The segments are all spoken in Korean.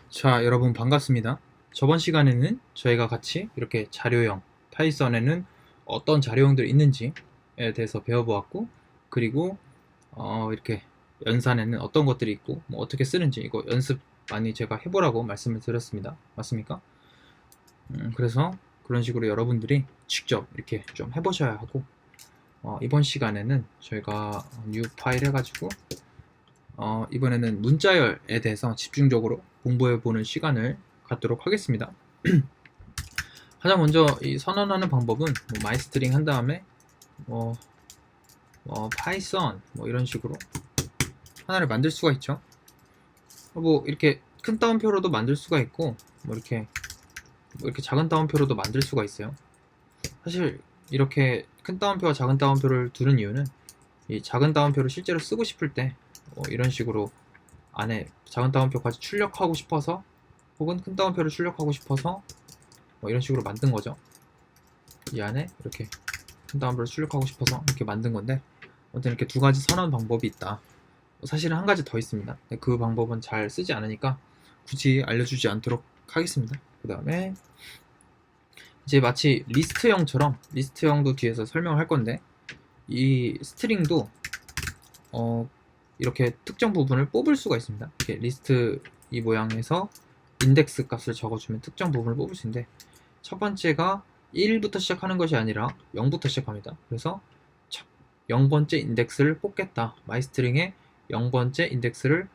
자, 여러분 반갑습니다. 저번 시간에는 저희가 같이 이렇게 자료형, 파이썬에는 어떤 자료형들이 있는지에 대해서 배워보았고, 그리고 이렇게 연산에는 어떤 것들이 있고, 뭐 어떻게 쓰는지 이거 연습 많이 제가 해보라고 말씀을 드렸습니다. 맞습니까? 그래서 그런 식으로 여러분들이 직접 이렇게 좀 해보셔야 하고, 이번 시간에는 저희가 new 파일 해가지고 이번에는 문자열에 대해서 집중적으로 공부해보는 시간을 갖도록 하겠습니다. 가장 먼저 이 선언하는 방법은 뭐 마이스트링 한 다음에 파이썬 뭐 이런 식으로 하나를 만들 수가 있죠. 뭐 이렇게 큰 따옴표로도 만들 수가 있고 뭐 이렇게 작은 따옴표로도 만들 수가 있어요. 사실 이렇게 큰 따옴표와 작은 따옴표를 두는 이유는 이 작은 따옴표를 실제로 쓰고 싶을 때 이런 식으로 안에 작은 따옴표까지 출력하고 싶어서 혹은 큰 따옴표를 출력하고 싶어서 뭐 이런 식으로 만든 거죠. 이 안에 이렇게 큰 따옴표를 출력하고 싶어서 이렇게 만든 건데 아무튼 이렇게 두 가지 선언 방법이 있다. 사실은 한 가지 더 있습니다. 그 방법은 잘 쓰지 않으니까 굳이 알려주지 않도록 하겠습니다. 그 다음에 이제 마치 리스트형도 뒤에서 설명을 할 건데 이 스트링도 이렇게 특정 부분을 뽑을 수가 있습니다. 이렇게 리스트 이 모양에서 인덱스 값을 적어주면 특정 부분을 뽑을 수 있는데 첫 번째가 1부터 시작하는 것이 아니라 0부터 시작합니다. 그래서 0번째 인덱스를 뽑겠다. 마이스트링의 0번째 인덱스를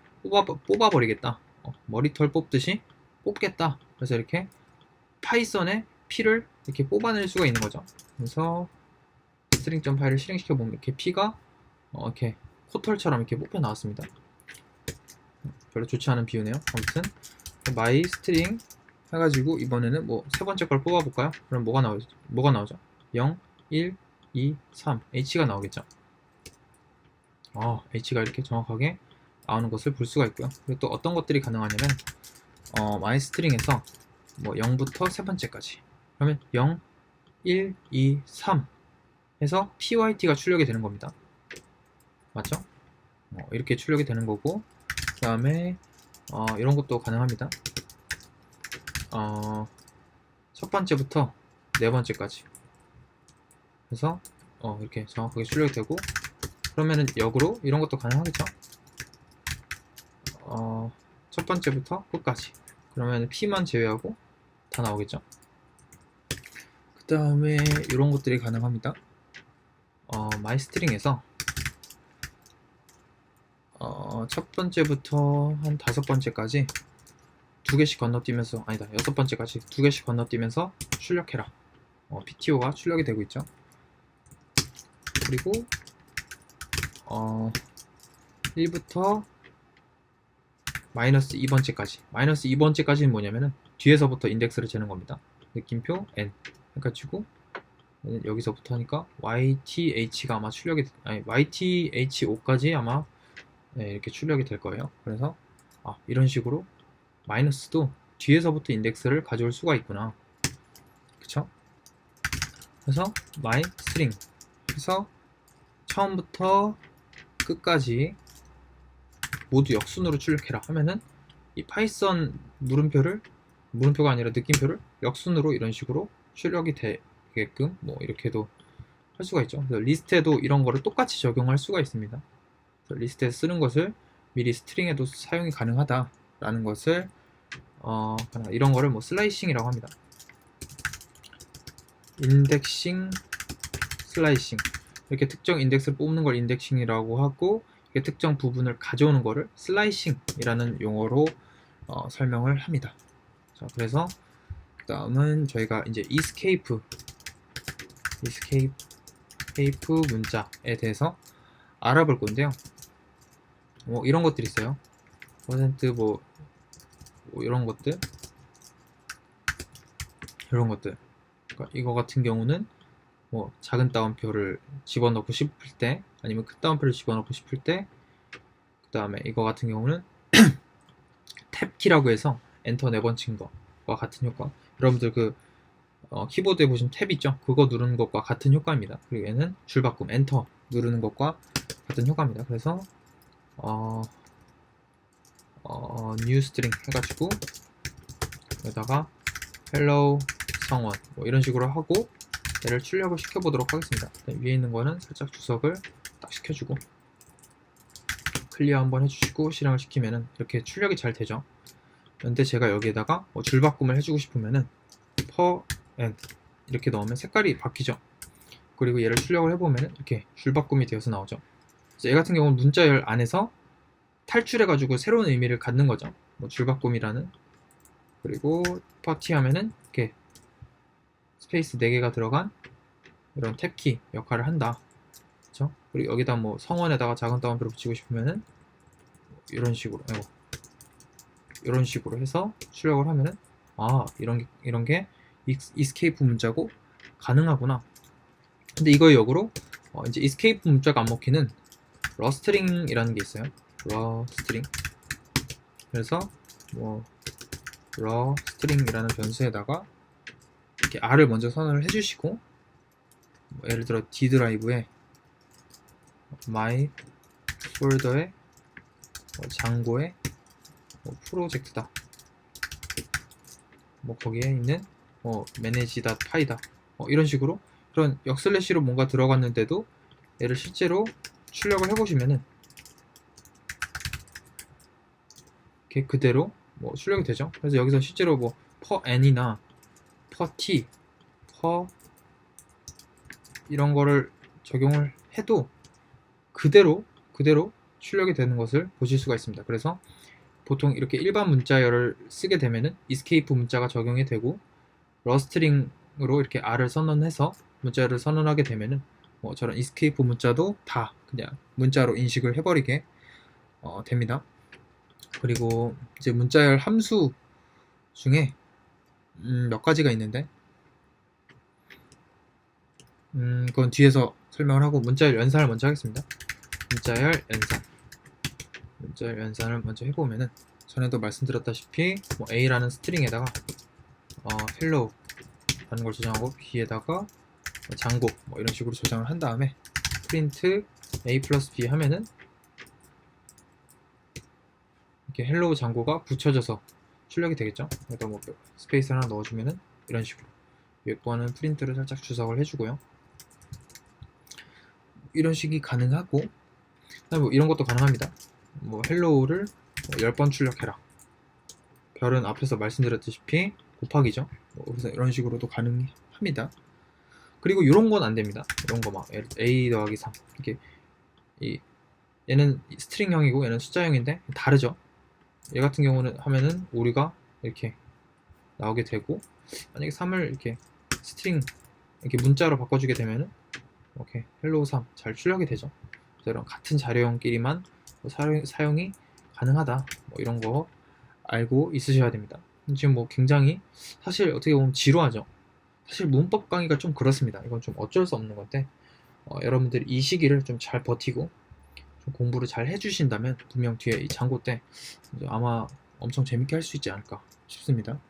뽑아버리겠다. 머리털 뽑듯이 뽑겠다. 그래서 이렇게 파이썬의 P를 이렇게 뽑아낼 수가 있는 거죠. 그래서 string.py를 실행시켜 보면 이렇게 P가 이렇게 코털처럼 이렇게 뽑혀 나왔습니다. 별로 좋지 않은 비유네요. 아무튼 myString 해가지고 이번에는 뭐 세 번째 걸 뽑아볼까요? 그럼 뭐가 나오죠? 0, 1, 2, 3 H가 나오겠죠. H가 이렇게 정확하게 나오는 것을 볼 수가 있고요. 그리고 또 어떤 것들이 가능하냐면 myString에서 뭐 0부터 세 번째까지 그러면 0, 1, 2, 3 해서 pyt가 출력이 되는 겁니다. 맞죠? 이렇게 출력이 되는 거고 그 다음에 이런 것도 가능합니다. 첫 번째부터 네 번째까지 그래서 이렇게 정확하게 출력이 되고 그러면은 역으로 이런 것도 가능하겠죠. 첫 번째부터 끝까지 그러면 P만 제외하고 다 나오겠죠. 그 다음에 이런 것들이 가능합니다. 마이스트링에서 첫 번째부터 한 다섯 번째까지 두 개씩 건너뛰면서 아니다 여섯 번째까지 두 개씩 건너뛰면서 출력해라. PTO가 출력이 되고 있죠. 그리고 1부터 마이너스 2번째까지 마이너스 2번째까지는 뭐냐면은 뒤에서부터 인덱스를 재는 겁니다. 느낌표 n 해가지고 여기서부터 하니까 YTH가 아마 출력이 YTHO까지 아마 이렇게 출력이 될 거예요. 그래서 이런 식으로 마이너스도 뒤에서부터 인덱스를 가져올 수가 있구나. 그쵸? 그래서 myString 그래서 처음부터 끝까지 모두 역순으로 출력해라 하면은 이 파이썬 물음표가 아니라 느낌표를 역순으로 이런 식으로 출력이 되게끔 뭐 이렇게도 할 수가 있죠. 그래서 리스트에도 이런 거를 똑같이 적용할 수가 있습니다. 그래서 리스트에서 쓰는 것을 미리 스트링에도 사용이 가능하다라는 것을 이런 거를 뭐 슬라이싱이라고 합니다. 인덱싱, 슬라이싱 이렇게 특정 인덱스를 뽑는 걸 인덱싱이라고 하고 이렇게 특정 부분을 가져오는 거를 슬라이싱이라는 용어로 설명을 합니다. 자, 그래서 그 다음은 저희가 이제 escape 문자에 대해서 알아볼 건데요. 뭐 이런 것들이 있어요. 퍼센트 뭐 이런 것들 그러니까 이거 같은 경우는 뭐 작은 따옴표를 집어넣고 싶을 때 아니면 큰 따옴표를 집어넣고 싶을 때 그 다음에 이거 같은 경우는 탭키라고 해서 엔터 4번 친 거와 같은 효과. 여러분들 그 키보드에 보시면 탭 있죠? 그거 누르는 것과 같은 효과입니다. 그리고 얘는 줄바꿈 엔터 누르는 것과 같은 효과입니다. 그래서 new string 해가지고 여기다가 hello 성원 뭐 이런 식으로 하고 얘를 출력을 시켜보도록 하겠습니다. 위에 있는 거는 살짝 주석을 딱 시켜주고 클리어 한번 해주시고 실행을 시키면은 이렇게 출력이 잘 되죠. 근데 제가 여기에다가 줄 바꿈을 해주고 싶으면은 per and 이렇게 넣으면 색깔이 바뀌죠. 그리고 얘를 출력을 해보면은 이렇게 줄 바꿈이 되어서 나오죠. 얘 같은 경우는 문자열 안에서 탈출해가지고 새로운 의미를 갖는 거죠. 뭐 줄 바꿈이라는. 그리고 파티 하면은 이렇게 스페이스 4개가 들어간 이런 탭키 역할을 한다. 그렇죠? 그리고 여기다 뭐 성원에다가 작은 따옴표를 붙이고 싶으면은 이런 식으로 이런 식으로 해서 출력을 하면은 아 이런 게 이스케이프 문자고 가능하구나. 근데 이거의 역으로 이제 이스케이프 문자가 안 먹히는 러스트링이라는 게 있어요. 러스트링. 그래서 뭐 러스트링이라는 변수에다가 이렇게 r을 먼저 선언을 해주시고 뭐 예를 들어 D 드라이브에 my 폴더에 장고에 프로젝트다. 뭐 거기에 있는 manage.py다. 이런 식으로 그런 역슬래시로 뭔가 들어갔는데도 얘를 실제로 출력을 해보시면은 이렇게 그대로 뭐 출력이 되죠. 그래서 여기서 실제로 뭐 per n이나 per t, per 이런 거를 적용을 해도 그대로 출력이 되는 것을 보실 수가 있습니다. 그래서 보통 이렇게 일반 문자열을 쓰게 되면은 escape 문자가 적용이 되고 러스트링으로 이렇게 r을 선언해서 문자열을 선언하게 되면은 저런 escape 문자도 다 그냥 문자로 인식을 해버리게 됩니다. 그리고 이제 문자열 함수 중에 몇 가지가 있는데 그건 뒤에서 설명을 하고 문자열 연산을 먼저 하겠습니다. 문자열 연산을 먼저 해보면은 전에도 말씀드렸다시피 뭐 A라는 스트링에다가 hello 라는 걸 저장하고 B에다가 장고 뭐 이런 식으로 저장을 한 다음에 print A 플러스 B 하면은 이렇게 hello 장고가 붙여져서 출력이 되겠죠. 여기다 뭐 스페이스 하나 넣어주면은 이런 식으로 위에 거는 프린트를 살짝 주석을 해주고요. 이런 식이 가능하고 뭐 이런 것도 가능합니다. 뭐 hello를 10번 출력해라. 별은 앞에서 말씀드렸다시피 곱하기죠. 그래서 이런 식으로도 가능합니다. 그리고 이런 건 안 됩니다. 이런 거 막 a 더하기 3 이렇게 얘는 스트링형이고 얘는 숫자형인데 다르죠. 얘 같은 경우는 하면은 오류가 이렇게 나오게 되고 만약에 3을 이렇게 스트링 이렇게 문자로 바꿔주게 되면은 이렇게 hello 3 잘 출력이 되죠. 그래서 이런 같은 자료형끼리만 사용이 가능하다. 뭐 이런 거 알고 있으셔야 됩니다. 지금 뭐 굉장히 사실 어떻게 보면 지루하죠. 사실 문법 강의가 좀 그렇습니다. 이건 좀 어쩔 수 없는 건데 여러분들이 이 시기를 좀 잘 버티고 좀 공부를 잘 해주신다면 분명 뒤에 이 장고 때 아마 엄청 재밌게 할 수 있지 않을까 싶습니다.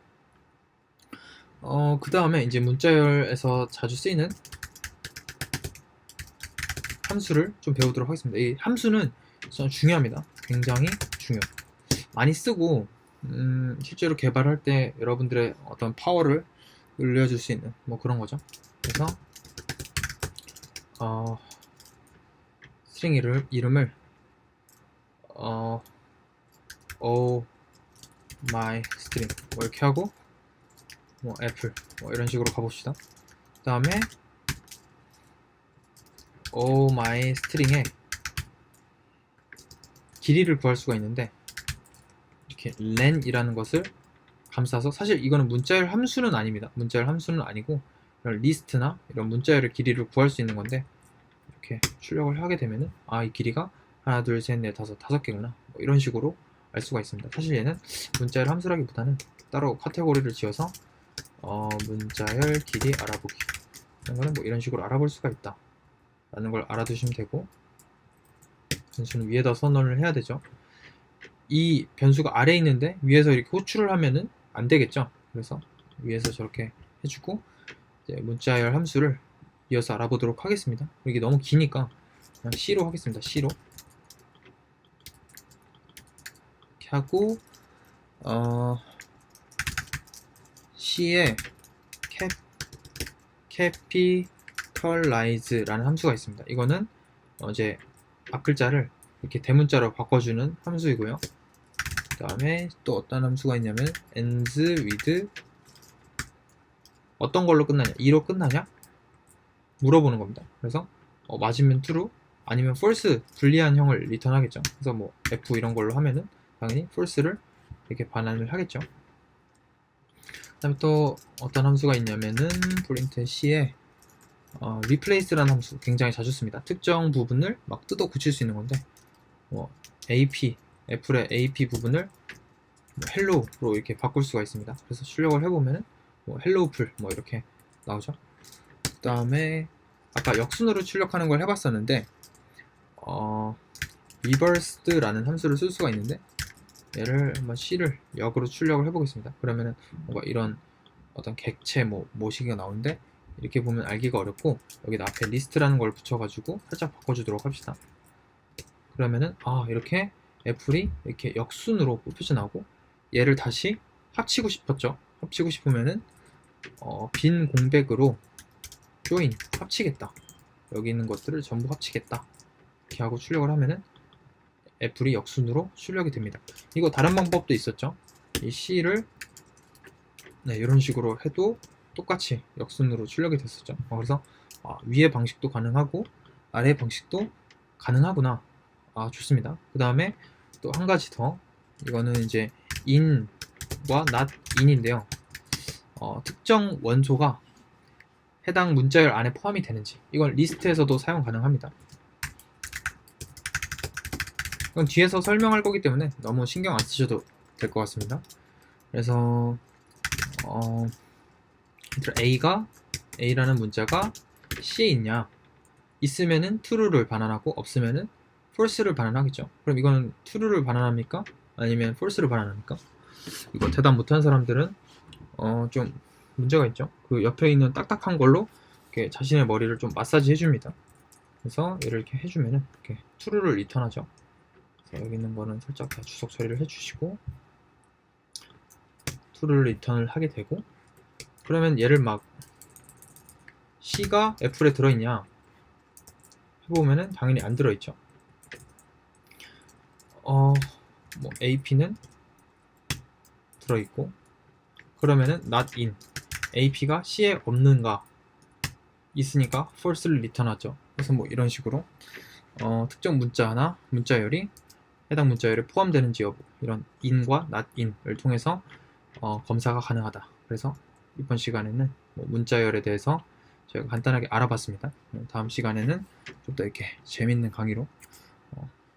그 다음에 이제 문자열에서 자주 쓰이는 함수를 좀 배우도록 하겠습니다. 이 함수는 중요합니다. 굉장히 중요. 많이 쓰고 실제로 개발할 때 여러분들의 어떤 파워를 늘려줄 수 있는 뭐 그런 거죠. 그래서 스트링 이름을 oh my string 뭐 이렇게 하고 뭐 애플 뭐 이런 식으로 가봅시다. 그 다음에 oh my string의 길이를 구할 수가 있는데 이렇게 len이라는 것을 감싸서 사실 이거는 문자열 함수는 아닙니다. 문자열 함수는 아니고 이런 리스트나 이런 문자열의 길이를 구할 수 있는 건데 이렇게 출력을 하게 되면은 이 길이가 하나 둘 셋 넷 다섯 개구나 뭐 이런 식으로 알 수가 있습니다. 사실 얘는 문자열 함수라기보다는 따로 카테고리를 지어서 문자열 길이 알아보기 이런 거는 뭐 이런 식으로 알아볼 수가 있다 라는 걸 알아두시면 되고 변수는 위에다 선언을 해야 되죠. 이 변수가 아래에 있는데 위에서 이렇게 호출을 하면은 안 되겠죠. 그래서 위에서 저렇게 해주고 이제 문자열 함수를 이어서 알아보도록 하겠습니다. 이게 너무 기니까 그냥 C로 하겠습니다. C로 이렇게 하고 C에 capitalize라는 함수가 있습니다. 이거는 이제 앞 글자를 이렇게 대문자로 바꿔주는 함수이고요. 그 다음에 또 어떤 함수가 있냐면 ends with 어떤 걸로 끝나냐, 2로 끝나냐 물어보는 겁니다. 그래서 맞으면 true 아니면 false 불리한 형을 리턴하겠죠. 그래서 뭐 f 이런 걸로 하면은 당연히 false를 이렇게 반환을 하겠죠. 그 다음에 또 어떤 함수가 있냐면은 print C에 replace라는 함수 굉장히 자주 씁니다. 특정 부분을 막 뜯어 고칠 수 있는 건데 AP, 애플의 AP 부분을 hello로 이렇게 바꿀 수가 있습니다. 그래서 출력을 해보면은 hello 풀 이렇게 나오죠. 그 다음에 아까 역순으로 출력하는 걸 해봤었는데 reversed라는 함수를 쓸 수가 있는데 얘를 한번 C를 역으로 출력을 해보겠습니다. 그러면은 뭔가 이런 어떤 객체 모시기가 나오는데 이렇게 보면 알기가 어렵고 여기다 앞에 리스트라는 걸 붙여가지고 살짝 바꿔주도록 합시다. 그러면은 이렇게 애플이 이렇게 역순으로 뽑혀져 나오고 얘를 다시 합치고 싶었죠. 합치고 싶으면은 빈 공백으로 join 합치겠다. 여기 있는 것들을 전부 합치겠다. 이렇게 하고 출력을 하면은 애플이 역순으로 출력이 됩니다. 이거 다른 방법도 있었죠. 이 C를 이런 식으로 해도 똑같이 역순으로 출력이 됐었죠. 그래서 위의 방식도 가능하고 아래 방식도 가능하구나. 좋습니다. 그 다음에 또 한 가지 더, 이거는 이제 in과 not in인데요. 특정 원소가 해당 문자열 안에 포함이 되는지, 이건 리스트에서도 사용 가능합니다. 이건 뒤에서 설명할 거기 때문에 너무 신경 안 쓰셔도 될 것 같습니다. 그래서 A라는 문자가 C에 있냐, 있으면은 true를 반환하고 없으면은 false를 반환하겠죠. 그럼 이거는 true를 반환합니까? 아니면 false를 반환합니까? 이거 대답 못하는 사람들은 좀 문제가 있죠. 그 옆에 있는 딱딱한 걸로 이렇게 자신의 머리를 좀 마사지 해줍니다. 그래서 얘를 이렇게 해주면은 이렇게 true를 리턴하죠. 그래서 여기 있는 거는 살짝 다 주석 처리를 해주시고 true를 리턴을 하게 되고, 그러면 얘를 막 C가 F에 들어있냐 해보면은 당연히 안 들어있죠. AP는 들어있고, 그러면은 not in, AP가 C에 없는가, 있으니까 false를 리턴하죠. 그래서 이런 식으로 특정 문자나 문자열이 해당 문자열에 포함되는지 여부, 이런 in과 not in을 통해서 검사가 가능하다. 그래서 이번 시간에는 문자열에 대해서 제가 간단하게 알아봤습니다. 다음 시간에는 좀 더 이렇게 재밌는 강의로,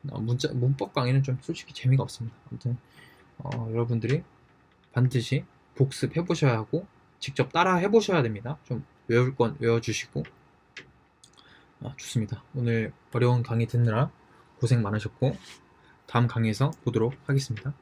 문법 강의는 좀 솔직히 재미가 없습니다. 아무튼 여러분들이 반드시 복습해 보셔야 하고 직접 따라 해 보셔야 됩니다. 좀 외울 건 외워주시고. 좋습니다. 오늘 어려운 강의 듣느라 고생 많으셨고 다음 강의에서 보도록 하겠습니다.